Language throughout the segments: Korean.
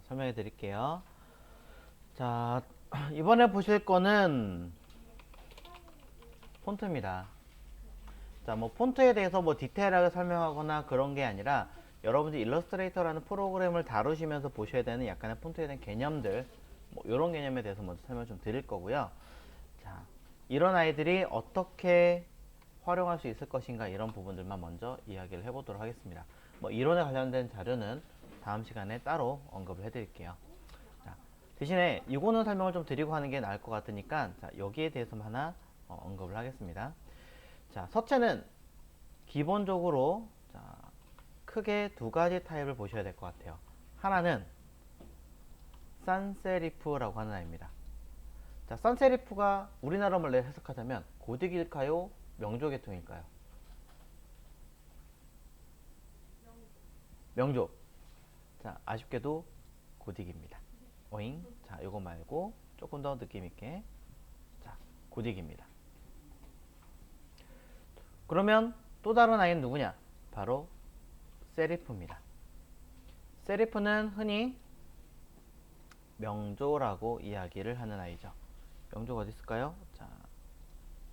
설명해 드릴게요. 자, 이번에 보실 거는 폰트입니다. 자, 뭐 폰트에 대해서 뭐 디테일하게 설명하거나 그런 게 아니라 여러분들이 일러스트레이터라는 프로그램을 다루시면서 보셔야 되는 약간의 폰트에 대한 개념들, 뭐 이런 개념에 대해서 먼저 설명 좀 드릴 거고요. 자, 이런 아이들이 어떻게 활용할 수 있을 것인가, 이런 부분들만 먼저 이야기를 해보도록 하겠습니다. 뭐 이론에 관련된 자료는 다음 시간에 따로 언급을 해드릴게요. 자, 대신에 이거는 설명을 좀 드리고 하는 게 나을 것 같으니까, 자, 여기에 대해서만 하나 언급을 하겠습니다. 자, 서체는 기본적으로, 자, 크게 두 가지 타입을 보셔야 될 것 같아요. 하나는 산세리프라고 하는 아이입니다. 자, 산세리프가 우리나라 말로 해석하자면 고딕일까요? 명조계통일까요? 명조. 자, 아쉽게도 고딕입니다. 오잉. 자, 요거 말고 조금 더 느낌 있게. 자, 고딕입니다. 그러면 또 다른 아이는 누구냐? 바로 세리프입니다. 세리프는 흔히 명조라고 이야기를 하는 아이죠. 명조가 어디 있을까요? 자,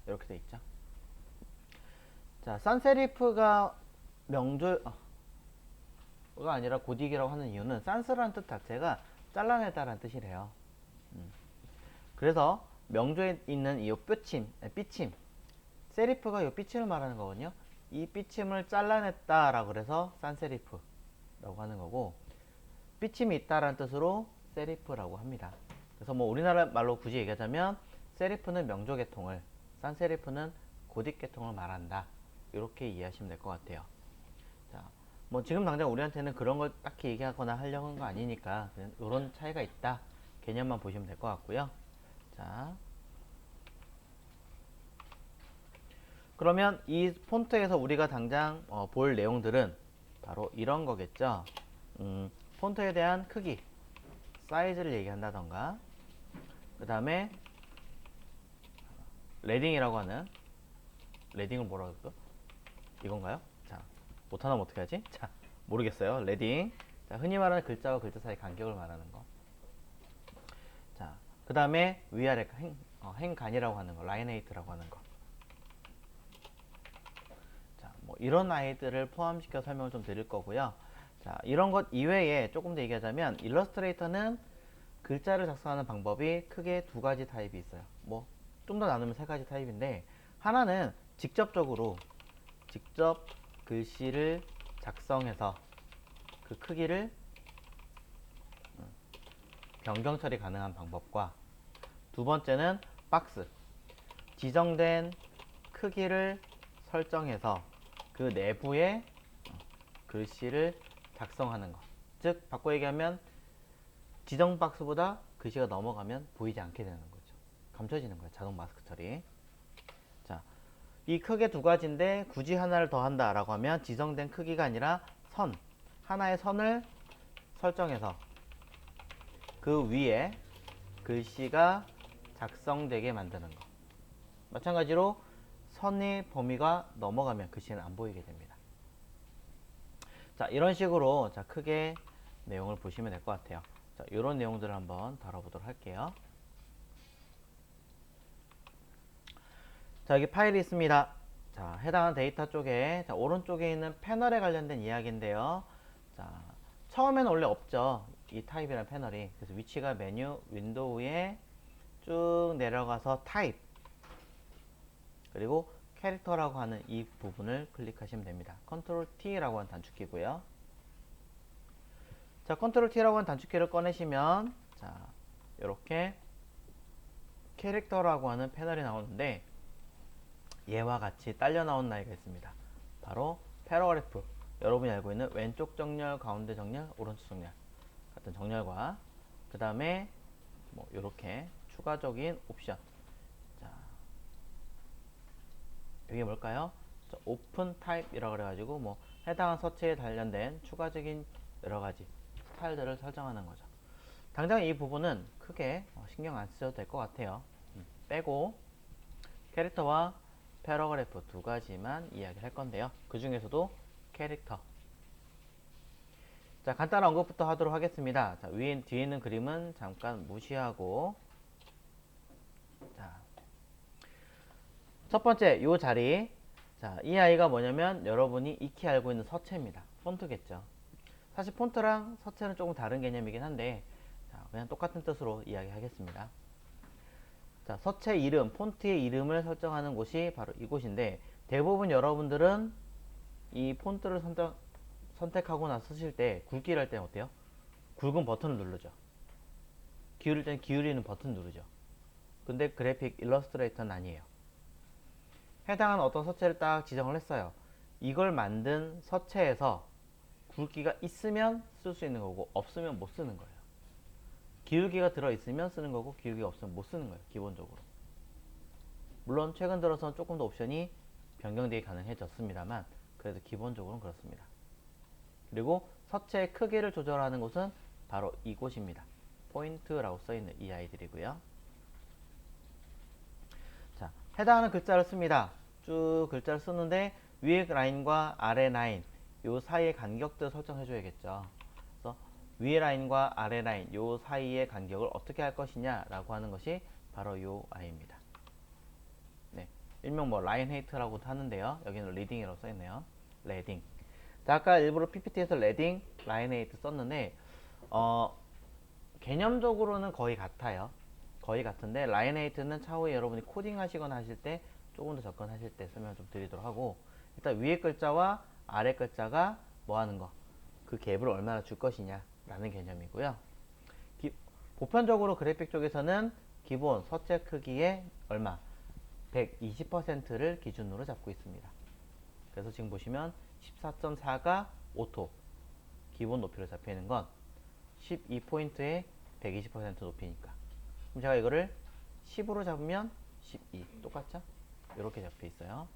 이렇게 돼 있죠. 자, 산세리프가 명조가 아니라 고딕이라고 하는 이유는 산스라는 뜻 자체가 잘라내다라는 뜻이래요. 그래서 명조에 있는 이 삐침, 세리프가 이 삐침을 말하는 거거든요. 이 삐침을 잘라냈다라고 그래서 산세리프라고 하는 거고, 삐침이 있다라는 뜻으로 세리프라고 합니다. 그래서 뭐 우리나라 말로 굳이 얘기하자면 세리프는 명조계통을, 산세리프는 고딕계통을 말한다. 이렇게 이해하시면 될 것 같아요. 자, 뭐 지금 당장 우리한테는 그런 걸 딱히 얘기하거나 하려고 하는 거 아니니까 그냥 이런 차이가 있다 개념만 보시면 될 것 같고요. 자, 그러면 이 폰트에서 우리가 당장 볼 내용들은 바로 이런 거겠죠. 폰트에 대한 크기, 사이즈를 얘기한다던가, 그 다음에 레딩이라고 하는, 레딩을 뭐라고 할까? 이건가요? 자, 못하면 어떻게 하지? 자, 모르겠어요. 레딩. 자, 흔히 말하는 글자와 글자 사이 간격을 말하는 거. 자, 그 다음에 위아래 행간이라고 하는 거, 라인헤이트라고 하는 거. 자, 뭐 이런 아이들을 포함시켜 설명을 좀 드릴 거고요. 자, 이런 것 이외에 조금 더 얘기하자면 일러스트레이터는 글자를 작성하는 방법이 크게 두 가지 타입이 있어요. 뭐 좀 더 나누면 세 가지 타입인데, 하나는 직접 글씨를 작성해서 그 크기를 변경 처리 가능한 방법과, 두 번째는 박스, 지정된 크기를 설정해서 그 내부에 글씨를 작성하는 것. 즉 바꿔 얘기하면 지정 박스보다 글씨가 넘어가면 보이지 않게 되는 거죠. 감춰지는 거예요. 자동 마스크 처리. 자, 이 크게 두 가지인데 굳이 하나를 더 한다라고 하면 지정된 크기가 아니라 하나의 선을 설정해서 그 위에 글씨가 작성되게 만드는 거. 마찬가지로 선의 범위가 넘어가면 글씨는 안 보이게 됩니다. 자, 이런 식으로 자, 크게 내용을 보시면 될 것 같아요. 자, 이런 내용들을 한번 다뤄보도록 할게요. 자, 여기 파일이 있습니다. 자, 해당하는 데이터 쪽에, 자, 오른쪽에 있는 패널에 관련된 이야기인데요. 자, 처음에는 원래 없죠. 이 타입이라는 패널이. 그래서 위치가 메뉴 윈도우에 쭉 내려가서 타입, 그리고 캐릭터라고 하는 이 부분을 클릭하시면 됩니다. 컨트롤 T라고 하는 단축키고요. 자, 컨트롤 T라고 하는 단축키를 꺼내시면, 자, 이렇게 캐릭터라고 하는 패널이 나오는데, 얘와 같이 딸려 나온 나이가 있습니다. 바로 패러그래프. 여러분이 알고 있는 왼쪽 정렬, 가운데 정렬, 오른쪽 정렬 같은 정렬과, 그 다음에 뭐 이렇게 추가적인 옵션. 자, 이게 뭘까요? 오픈 타입이라고 그래가지고 뭐 해당한 서체에 관련된 추가적인 여러 가지 스타일들을 설정하는 거죠. 당장 이 부분은 크게 신경 안 쓰셔도 될 것 같아요. 빼고 캐릭터와 패러그래프 두 가지만 이야기를 할 건데요. 그 중에서도 캐릭터, 자, 간단한 언급부터 하도록 하겠습니다. 자, 뒤에 있는 그림은 잠깐 무시하고, 자, 첫 번째 요 자리. 자, 이 아이가 뭐냐면 여러분이 익히 알고 있는 서체입니다. 폰트겠죠. 사실 폰트랑 서체는 조금 다른 개념이긴 한데, 자, 그냥 똑같은 뜻으로 이야기하겠습니다. 자, 서체 이름, 폰트의 이름을 설정하는 곳이 바로 이곳인데, 대부분 여러분들은 이 폰트를 선택하고 나서 쓰실 때, 굵기를 할 때는 어때요? 굵은 버튼을 누르죠. 기울일 때는 기울이는 버튼 누르죠. 근데 그래픽 일러스트레이터는 아니에요. 해당하는 어떤 서체를 딱 지정을 했어요. 이걸 만든 서체에서 굵기가 있으면 쓸 수 있는 거고, 없으면 못 쓰는 거예요. 기울기가 들어있으면 쓰는 거고, 기울기가 없으면 못 쓰는 거예요, 기본적으로. 물론 최근 들어서는 조금 더 옵션이 변경되기 가능해졌습니다만, 그래도 기본적으로는 그렇습니다. 그리고 서체의 크기를 조절하는 곳은 바로 이곳입니다. 포인트라고 써있는 이 아이들이고요. 자, 해당하는 글자를 씁니다. 쭉 글자를 쓰는데 위에 라인과 아래 라인 요 사이의 간격들을 설정해 줘야겠죠. 그래서 위에 라인과 아래 라인 요 사이의 간격을 어떻게 할 것이냐 라고 하는 것이 바로 요 아이입니다. 네, 일명 뭐 라인 헤이트라고도 하는데요. 여기는 리딩이라고 써있네요. 레딩. 자, 아까 일부러 PPT에서 레딩, 라인 헤이트 썼는데 개념적으로는 거의 같아요. 거의 같은데 라인 헤이트는 차후에 여러분이 코딩 하시거나 하실 때 조금 더 접근하실 때 설명 좀 드리도록 하고, 일단 위에 글자와 아래 글자가 뭐 하는 거, 그 갭을 얼마나 줄 것이냐 라는 개념이고요. 보편적으로 그래픽 쪽에서는 기본 서체 크기의 얼마 120%를 기준으로 잡고 있습니다. 그래서 지금 보시면 14.4가 오토 기본 높이로 잡혀 있는 건 12포인트의 120% 높이니까, 그럼 제가 이거를 10으로 잡으면 12 똑같죠? 이렇게 잡혀 있어요.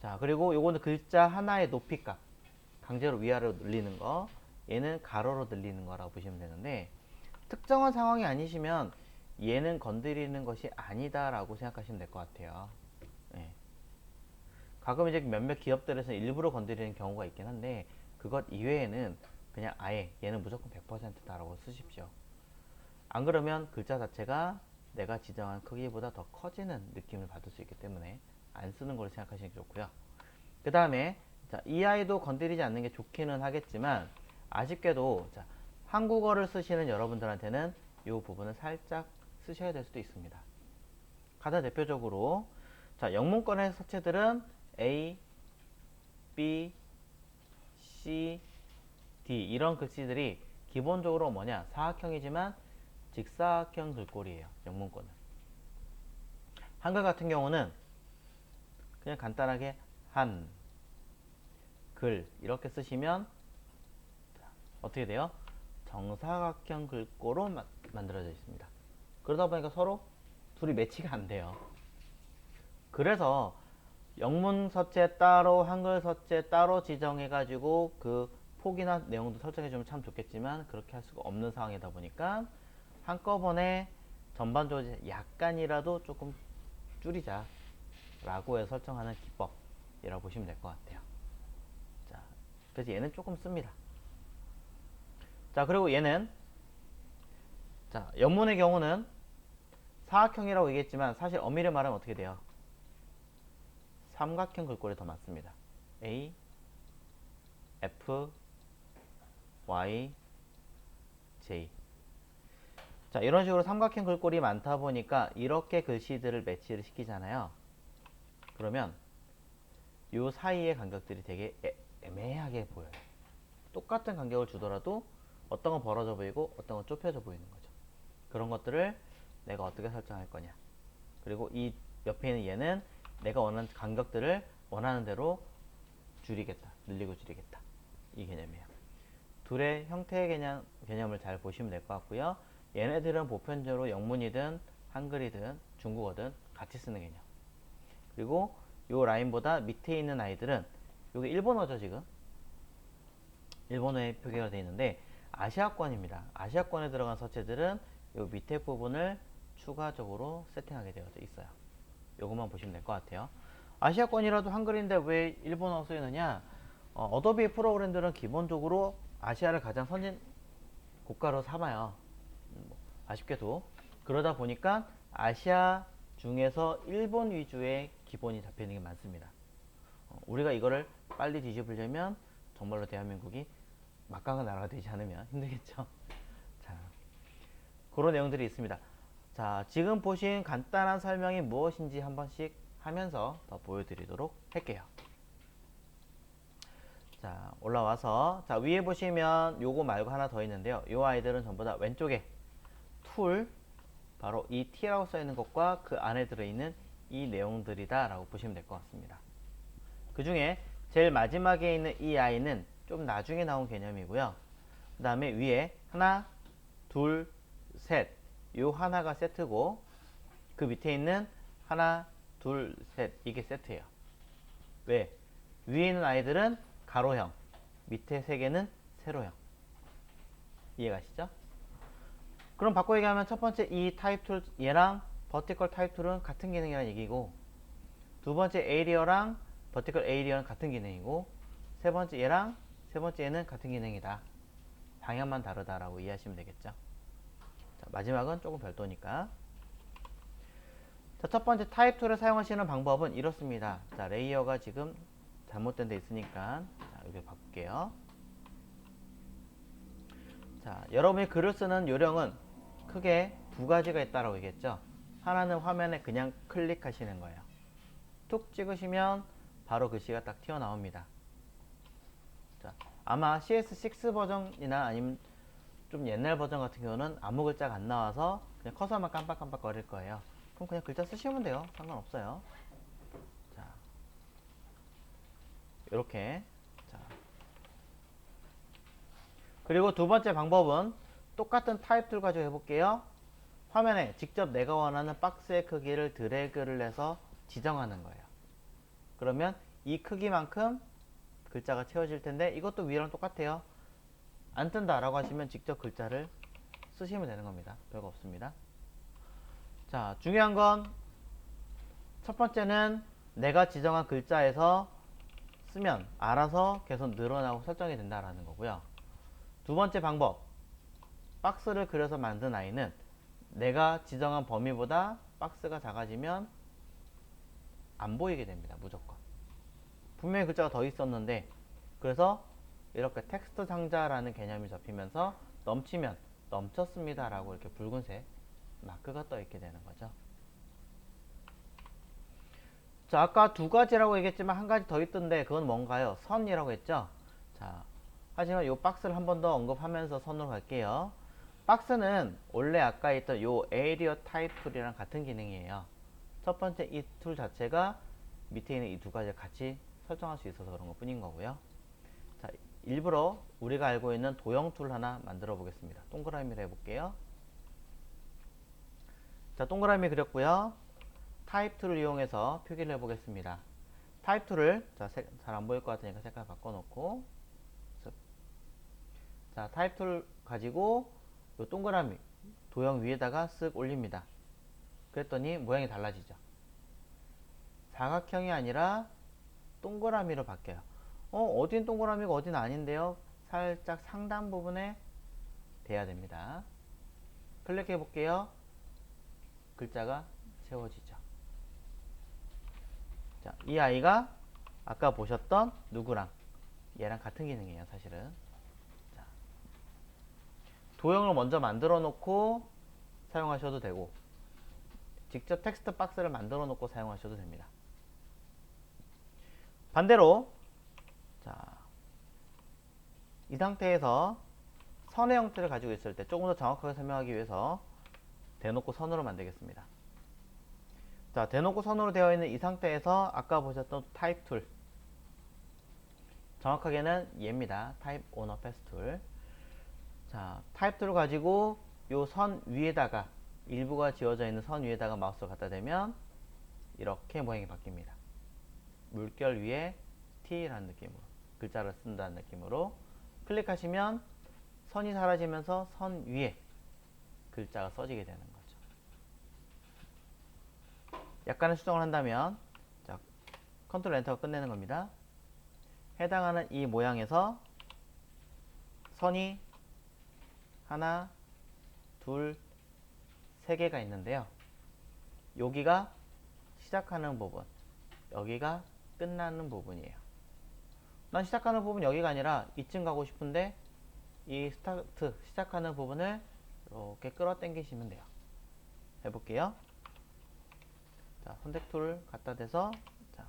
자, 그리고 요거는 글자 하나의 높이값, 강제로 위아래로 늘리는 거, 얘는 가로로 늘리는 거라고 보시면 되는데, 특정한 상황이 아니시면 얘는 건드리는 것이 아니다 라고 생각하시면 될 것 같아요. 네. 가끔 이제 몇몇 기업들에서 일부러 건드리는 경우가 있긴 한데, 그것 이외에는 그냥 아예 얘는 무조건 100%다 라고 쓰십시오. 안 그러면 글자 자체가 내가 지정한 크기보다 더 커지는 느낌을 받을 수 있기 때문에 안 쓰는 걸로 생각하시는 게 좋고요. 그 다음에 이 아이도 건드리지 않는 게 좋기는 하겠지만, 아쉽게도 한국어를 쓰시는 여러분들한테는 이 부분을 살짝 쓰셔야 될 수도 있습니다. 가장 대표적으로 영문권의 서체들은 A, B, C, D 이런 글씨들이 기본적으로 뭐냐, 사각형이지만 직사각형 글꼴이에요. 영문권은. 한글 같은 경우는 그냥 간단하게 한, 글 이렇게 쓰시면 어떻게 돼요? 정사각형 글꼴로 만들어져 있습니다. 그러다 보니까 서로 둘이 매치가 안 돼요. 그래서 영문 서체 따로 한글 서체 따로 지정해 가지고 그 폭이나 내용도 설정해 주면 참 좋겠지만, 그렇게 할 수가 없는 상황이다 보니까 한꺼번에 전반적으로 약간이라도 조금 줄이자 라고 해서 설정하는 기법이라고 보시면 될 것 같아요. 자, 그래서 얘는 조금 씁니다. 자, 그리고 얘는 영문의 경우는 사각형이라고 얘기했지만 사실 엄밀히 말하면 어떻게 돼요? 삼각형 글꼴이 더 많습니다. A, F, Y, J. 자, 이런 식으로 삼각형 글꼴이 많다 보니까 이렇게 글씨들을 매치를 시키잖아요. 그러면 이 사이의 간격들이 되게 애매하게 보여요. 똑같은 간격을 주더라도 어떤 건 벌어져 보이고 어떤 건 좁혀져 보이는 거죠. 그런 것들을 내가 어떻게 설정할 거냐. 그리고 이 옆에 있는 얘는 내가 원하는 간격들을 원하는 대로 줄이겠다, 늘리고 줄이겠다, 이 개념이에요. 둘의 형태의 개념을 잘 보시면 될 것 같고요. 얘네들은 보편적으로 영문이든 한글이든 중국어든 같이 쓰는 개념. 그리고 요 라인보다 밑에 있는 아이들은, 요게 일본어죠. 지금 일본어에 표기가 되어 있는데 아시아권입니다. 아시아권에 들어간 서체들은 요 밑에 부분을 추가적으로 세팅하게 되어 있어요. 요것만 보시면 될 것 같아요. 아시아권이라도 한글인데 왜 일본어 쓰이느냐? 어도비 프로그램들은 기본적으로 아시아를 가장 선진 국가로 삼아요. 아쉽게도. 그러다 보니까 아시아 중에서 일본 위주의 기본이 잡히는 게 많습니다. 우리가 이거를 빨리 뒤집으려면 정말로 대한민국이 막강한 나라가 되지 않으면 힘들겠죠. 자, 그런 내용들이 있습니다. 자, 지금 보신 간단한 설명이 무엇인지 한 번씩 하면서 더 보여드리도록 할게요. 자, 올라와서 자, 위에 보시면 요거 말고 하나 더 있는데요. 요 아이들은 전부 다 왼쪽에 툴, 바로 이 T라고 써 있는 것과 그 안에 들어있는 이 내용들이다 라고 보시면 될 것 같습니다. 그 중에 제일 마지막에 있는 이 아이는 좀 나중에 나온 개념이고요. 그 다음에 위에 하나, 둘, 셋, 요 하나가 세트고, 그 밑에 있는 하나, 둘, 셋, 이게 세트예요. 왜? 위에 있는 아이들은 가로형, 밑에 세 개는 세로형. 이해가시죠? 그럼 바꿔 얘기하면 첫 번째 이 타입 툴, 얘랑 버티컬 타입 툴은 같은 기능이라는 얘기고, 두 번째 에이리어랑 버티컬 에이리어는 같은 기능이고, 세 번째 얘랑 세 번째 얘는 같은 기능이다. 방향만 다르다라고 이해하시면 되겠죠. 자, 마지막은 조금 별도니까. 자, 첫 번째 타입 툴을 사용하시는 방법은 이렇습니다. 자, 레이어가 지금 잘못된 데 있으니까 자, 여기 바꿀게요. 자, 여러분이 글을 쓰는 요령은 크게 두 가지가 있다라고 얘기했죠. 하나는 화면에 그냥 클릭하시는 거예요. 툭 찍으시면 바로 글씨가 딱 튀어나옵니다. 자, 아마 CS6 버전이나 아니면 좀 옛날 버전 같은 경우는 아무 글자가 안 나와서 그냥 커서만 깜빡깜빡 거릴 거예요. 그럼 그냥 글자 쓰시면 돼요. 상관없어요. 자, 이렇게. 자, 그리고 두 번째 방법은 똑같은 타입 툴 가지고 해볼게요. 화면에 직접 내가 원하는 박스의 크기를 드래그를 해서 지정하는 거예요. 그러면 이 크기만큼 글자가 채워질 텐데 이것도 위랑 똑같아요. 안 뜬다 라고 하시면 직접 글자를 쓰시면 되는 겁니다. 별거 없습니다. 자, 중요한 건 첫 번째는 내가 지정한 글자에서 쓰면 알아서 계속 늘어나고 설정이 된다라는 거고요. 두 번째 방법, 박스를 그려서 만든 아이는 내가 지정한 범위보다 박스가 작아지면 안 보이게 됩니다. 무조건. 분명히 글자가 더 있었는데, 그래서 이렇게 텍스트 상자라는 개념이 잡히면서 넘치면 넘쳤습니다 라고 이렇게 붉은색 마크가 떠 있게 되는 거죠. 자, 아까 두 가지라고 얘기했지만 한 가지 더 있던데 그건 뭔가요? 선이라고 했죠. 자, 하지만 이 박스를 한 번 더 언급하면서 선으로 갈게요. 박스는 원래 아까 있던 요 에이리어 타입 툴이랑 같은 기능이에요. 첫 번째 이 툴 자체가 밑에 있는 이 두 가지를 같이 설정할 수 있어서 그런 것 뿐인 거고요. 자, 일부러 우리가 알고 있는 도형 툴 하나 만들어 보겠습니다. 동그라미를 해볼게요. 자, 동그라미 그렸고요. 타입 툴을 이용해서 표기를 해보겠습니다. 타입 툴을 잘 안 보일 것 같으니까 색깔 바꿔놓고, 자, 타입 툴 가지고 요 동그라미 도형 위에다가 쓱 올립니다. 그랬더니 모양이 달라지죠. 사각형이 아니라 동그라미로 바뀌어요. 어딘 동그라미가 어딘 아닌데요? 살짝 상단 부분에 돼야 됩니다. 클릭해 볼게요. 글자가 채워지죠. 자, 이 아이가 아까 보셨던 누구랑 얘랑 같은 기능이에요, 사실은. 자, 도형을 먼저 만들어 놓고 사용하셔도 되고, 직접 텍스트 박스를 만들어 놓고 사용하셔도 됩니다. 반대로, 자, 이 상태에서 선의 형태를 가지고 있을 때 조금 더 정확하게 설명하기 위해서 대놓고 선으로 만들겠습니다. 자, 대놓고 선으로 되어 있는 이 상태에서 아까 보셨던 타입 툴, 정확하게는 얘입니다. 타입 오너 패스 툴. 자, 타입 툴을 가지고 요 선 위에다가, 일부가 지워져 있는 선 위에다가 마우스를 갖다 대면 이렇게 모양이 바뀝니다. 물결 위에 T라는 느낌으로, 글자를 쓴다는 느낌으로 클릭하시면 선이 사라지면서 선 위에 글자가 써지게 되는 거죠. 약간의 수정을 한다면, 자, 컨트롤 엔터가 끝내는 겁니다. 해당하는 이 모양에서 선이 하나, 둘, 세 개가 있는데요. 여기가 시작하는 부분, 여기가 끝나는 부분이에요. 난 시작하는 부분 여기가 아니라 이쯤 가고 싶은데 이 스타트, 시작하는 부분을 이렇게 끌어 당기시면 돼요. 해볼게요. 자, 선택 툴 갖다 대서 자,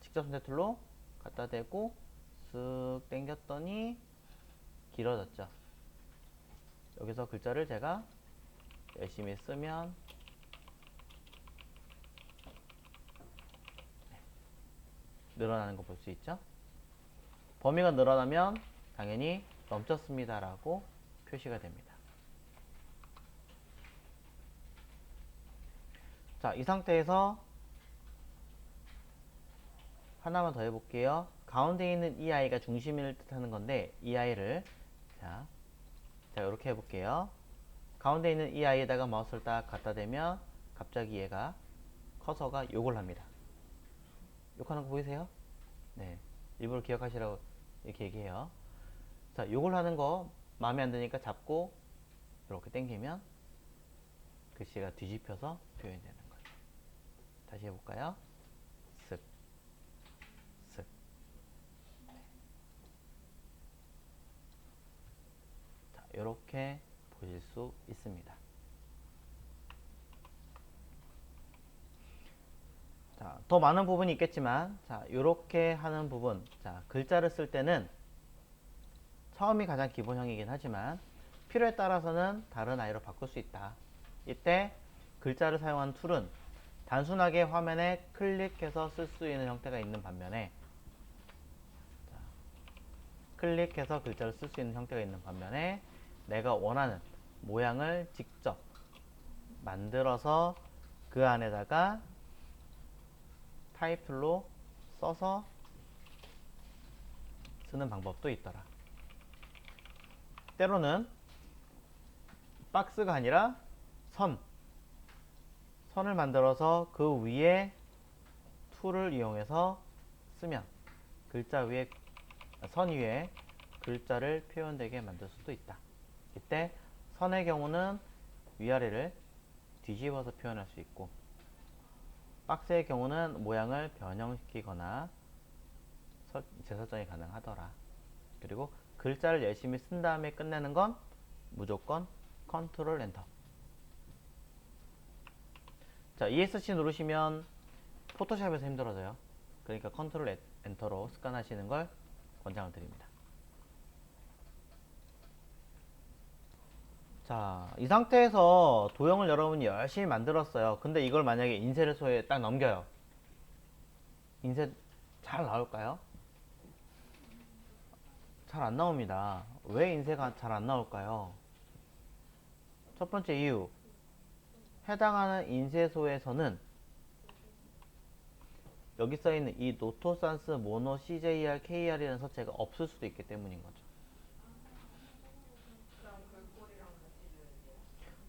직접 선택 툴로 갖다 대고 쓱 당겼더니 길어졌죠. 여기서 글자를 제가 열심히 쓰면 늘어나는 거 볼 수 있죠. 범위가 늘어나면 당연히 넘쳤습니다 라고 표시가 됩니다. 자, 이 상태에서 하나만 더 해볼게요. 가운데 있는 이 아이가 중심을 뜻하는 건데 이 아이를 자 이렇게 해볼게요. 가운데 있는 이 아이에다가 마우스를 딱 갖다 대면 갑자기 얘가 커서가 욕을 합니다. 욕하는 거 보이세요? 네, 일부러 기억하시라고 이렇게 얘기해요. 자, 욕을 하는 거 마음에 안 드니까 잡고 이렇게 당기면 글씨가 뒤집혀서 표현이 되는 거예요. 다시 해볼까요? 쓱, 쓱. 네. 자, 이렇게 보실 수 있습니다. 자, 더 많은 부분이 있겠지만, 자, 이렇게 하는 부분, 자, 글자를 쓸 때는 처음이 가장 기본형이긴 하지만 필요에 따라서는 다른 아이로 바꿀 수 있다. 이때 글자를 사용한 툴은 단순하게 화면에 클릭해서 쓸 수 있는 형태가 있는 반면에 자, 클릭해서 글자를 쓸 수 있는 형태가 있는 반면에 내가 원하는 모양을 직접 만들어서 그 안에다가 타입 툴로 써서 쓰는 방법도 있더라. 때로는 박스가 아니라 선을 만들어서 그 위에 툴을 이용해서 쓰면 글자 위에 선 위에 글자를 표현되게 만들 수도 있다. 이때 선의 경우는 위아래를 뒤집어서 표현할 수 있고 박스의 경우는 모양을 변형시키거나 재설정이 가능하더라. 그리고 글자를 열심히 쓴 다음에 끝내는 건 무조건 컨트롤 엔터. 자, ESC 누르시면 포토샵에서 힘들어져요. 그러니까 컨트롤 엔터로 습관하시는 걸 권장을 드립니다. 자, 이 상태에서 도형을 여러분이 열심히 만들었어요. 근데 이걸 만약에 인쇄소에 딱 넘겨요. 인쇄 잘 나올까요? 잘 안 나옵니다. 왜 인쇄가 잘 안 나올까요? 첫 번째 이유, 해당하는 인쇄소에서는 여기 써있는 이 노토산스 모노 CJR KR이라는 서체가 없을 수도 있기 때문인 거죠.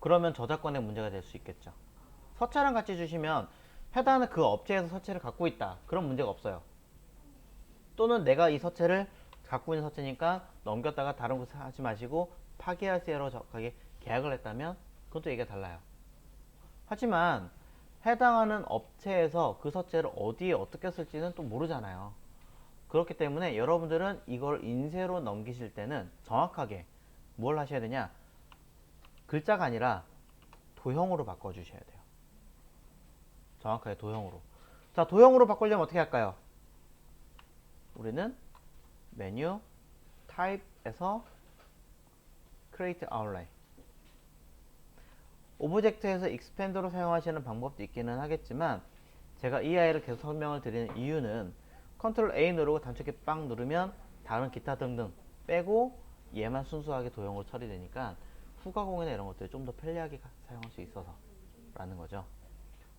그러면 저작권의 문제가 될 수 있겠죠. 서체랑 같이 주시면 해당하는 그 업체에서 서체를 갖고 있다. 그런 문제가 없어요. 또는 내가 이 서체를 갖고 있는 서체니까 넘겼다가 다른 곳에 하지 마시고 파기하세요로 정확하게 계약을 했다면 그건 또 얘기가 달라요. 하지만 해당하는 업체에서 그 서체를 어디에 어떻게 쓸지는 또 모르잖아요. 그렇기 때문에 여러분들은 이걸 인쇄로 넘기실 때는 정확하게 뭘 하셔야 되냐, 글자가 아니라 도형으로 바꿔주셔야 돼요. 정확하게 도형으로. 자, 도형으로 바꾸려면 어떻게 할까요? 우리는 메뉴 타입에서 Create Outline, 오브젝트에서 익스펜더로 사용하시는 방법도 있기는 하겠지만 제가 이 아이를 계속 설명을 드리는 이유는 컨트롤 A 누르고 단축키 빵 누르면 다른 기타 등등 빼고 얘만 순수하게 도형으로 처리되니까 후가공이나 이런 것들을 좀 더 편리하게 사용할 수 있어서 라는 거죠.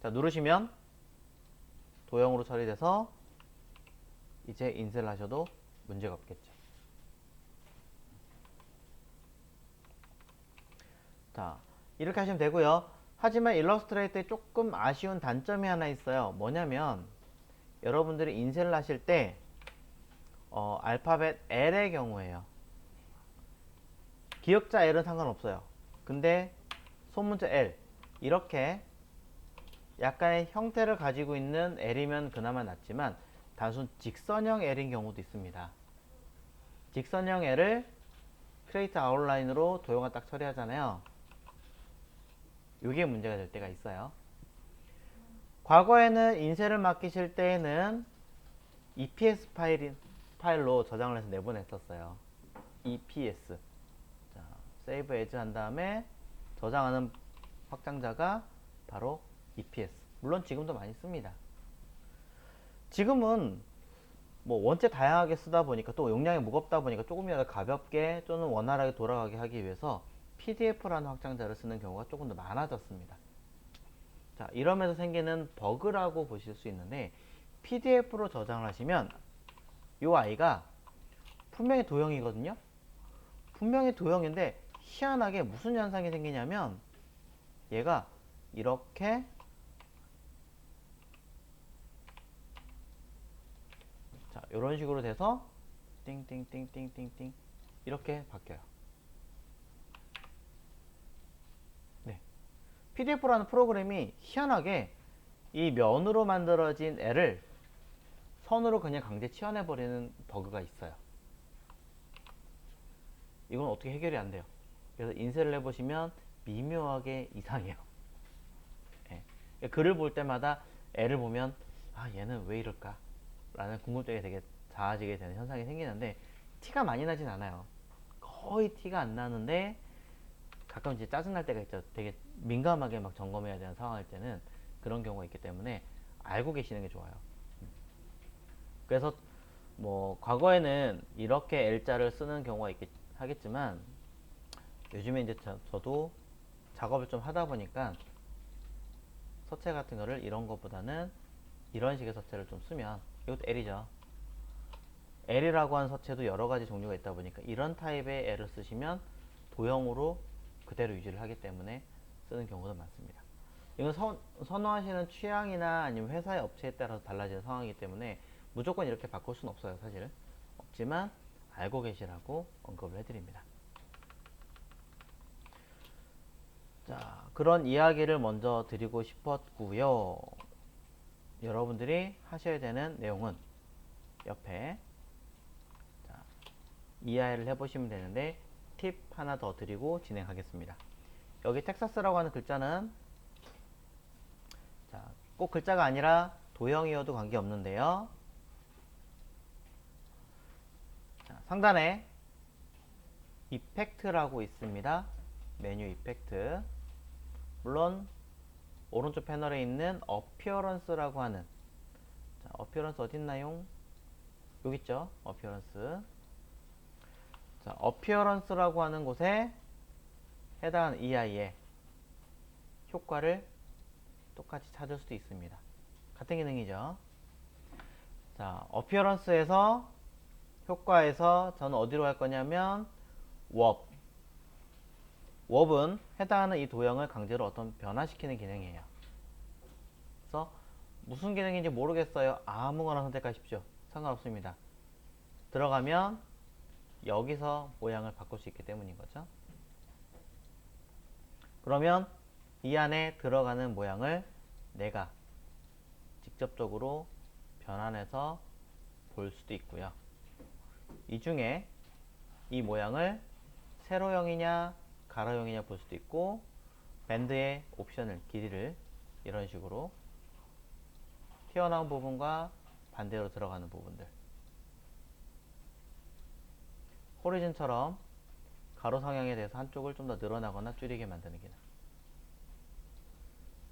자, 누르시면 도형으로 처리돼서 이제 인쇄를 하셔도 문제가 없겠죠. 자, 이렇게 하시면 되고요. 하지만 일러스트레이터에 조금 아쉬운 단점이 하나 있어요. 뭐냐면 여러분들이 인쇄를 하실 때 알파벳 L의 경우에요. 기역자 L은 상관없어요. 근데 소문자 L 이렇게 약간의 형태를 가지고 있는 L이면 그나마 낫지만 단순 직선형 L인 경우도 있습니다. 직선형 L을 크리에이트 아웃라인으로 도형을 딱 처리하잖아요. 이게 문제가 될 때가 있어요. 과거에는 인쇄를 맡기실 때에는 EPS 파일로 저장을 해서 내보냈었어요. EPS. 자, 세이브 에즈 한 다음에 저장하는 확장자가 바로 EPS. 물론 지금도 많이 씁니다. 지금은 뭐 원체 다양하게 쓰다 보니까 또 용량이 무겁다 보니까 조금이라도 가볍게 또는 원활하게 돌아가게 하기 위해서 PDF라는 확장자를 쓰는 경우가 조금 더 많아졌습니다. 자, 이러면서 생기는 버그라고 보실 수 있는데 PDF로 저장을 하시면 이 아이가 분명히 도형이거든요. 분명히 도형인데 희한하게 무슨 현상이 생기냐면 얘가 이렇게 자, 이런 식으로 돼서 띵띵띵띵띵띵 이렇게 바뀌어요. 네. PDF라는 프로그램이 희한하게 이 면으로 만들어진 애를 선으로 그냥 강제 치환해버리는 버그가 있어요. 이건 어떻게 해결이 안 돼요. 그래서 인쇄를 해보시면 미묘하게 이상해요. 예. 글을 볼 때마다 애를 보면 아 얘는 왜 이럴까 라는 궁금증이 되게 잦아지게 되는 현상이 생기는데 티가 많이 나진 않아요. 거의 티가 안 나는데 가끔 이제 짜증날 때가 있죠. 되게 민감하게 막 점검해야 되는 상황일 때는 그런 경우가 있기 때문에 알고 계시는 게 좋아요. 그래서 뭐 과거에는 이렇게 L자를 쓰는 경우가 하겠지만 요즘에 이제 저도 작업을 좀 하다 보니까 서체 같은 거를 이런 것보다는 이런 식의 서체를 좀 쓰면 이것도 L이죠. L이라고 하는 서체도 여러 가지 종류가 있다 보니까 이런 타입의 L을 쓰시면 도형으로 그대로 유지를 하기 때문에 쓰는 경우도 많습니다. 이건 선호하시는 취향이나 아니면 회사의 업체에 따라서 달라지는 상황이기 때문에 무조건 이렇게 바꿀 수는 없어요. 사실은 없지만 알고 계시라고 언급을 해드립니다. 자, 그런 이야기를 먼저 드리고 싶었고요. 여러분들이 하셔야 되는 내용은 옆에 자, 이해를 해보시면 되는데 팁 하나 더 드리고 진행하겠습니다. 여기 텍사스라고 하는 글자는 자, 꼭 글자가 아니라 도형이어도 관계없는데요. 자, 상단에 이펙트라고 있습니다. 메뉴 이펙트. 물론 오른쪽 패널에 있는 어피어런스라고 하는 자, 어피어런스 어딨나요? 여기 있죠. 어피어런스. 자, 어피어런스라고 하는 곳에 해당하는 EI의 효과를 똑같이 찾을 수도 있습니다. 같은 기능이죠. 자, 어피어런스에서 효과에서 저는 어디로 갈 거냐면 워 왑은 해당하는 이 도형을 강제로 어떤 변화시키는 기능이에요. 그래서 무슨 기능인지 모르겠어요. 아무거나 선택하십시오. 상관없습니다. 들어가면 여기서 모양을 바꿀 수 있기 때문인 거죠. 그러면 이 안에 들어가는 모양을 내가 직접적으로 변환해서 볼 수도 있고요. 이 중에 이 모양을 세로형이냐 가로형이냐 볼 수도 있고 밴드의 옵션을 길이를 이런 식으로 튀어나온 부분과 반대로 들어가는 부분들 호리즌처럼 가로 성향에 대해서 한쪽을 좀 더 늘어나거나 줄이게 만드는 기능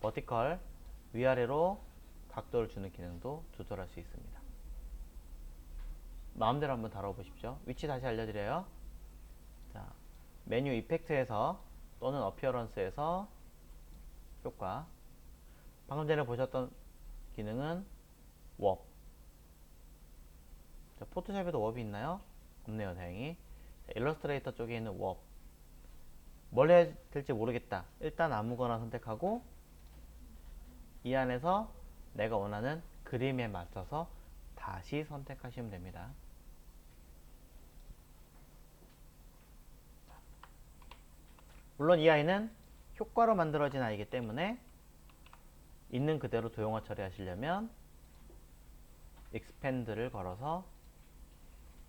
버티컬 위아래로 각도를 주는 기능도 조절할 수 있습니다. 마음대로 한번 다뤄보십시오. 위치 다시 알려드려요. 자, 메뉴 이펙트에서 또는 어피어런스에서 효과 방금 전에 보셨던 기능은 왑 자, 포토샵에도 왑이 있나요? 없네요. 다행히 자, 일러스트레이터 쪽에 있는 왑 뭘 해야 될지 모르겠다. 일단 아무거나 선택하고 이 안에서 내가 원하는 그림에 맞춰서 다시 선택하시면 됩니다. 물론 이 아이는 효과로 만들어진 아이기 때문에 있는 그대로 도형화 처리하시려면 expand를 걸어서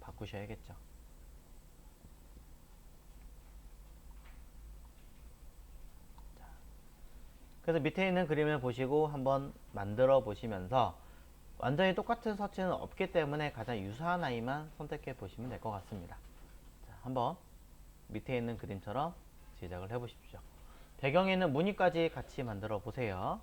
바꾸셔야겠죠. 그래서 밑에 있는 그림을 보시고 한번 만들어 보시면서 완전히 똑같은 서치는 없기 때문에 가장 유사한 아이만 선택해 보시면 될 것 같습니다. 자, 한번 밑에 있는 그림처럼 제작을 해 보십시오. 배경에 있는 무늬까지 같이 만들어 보세요.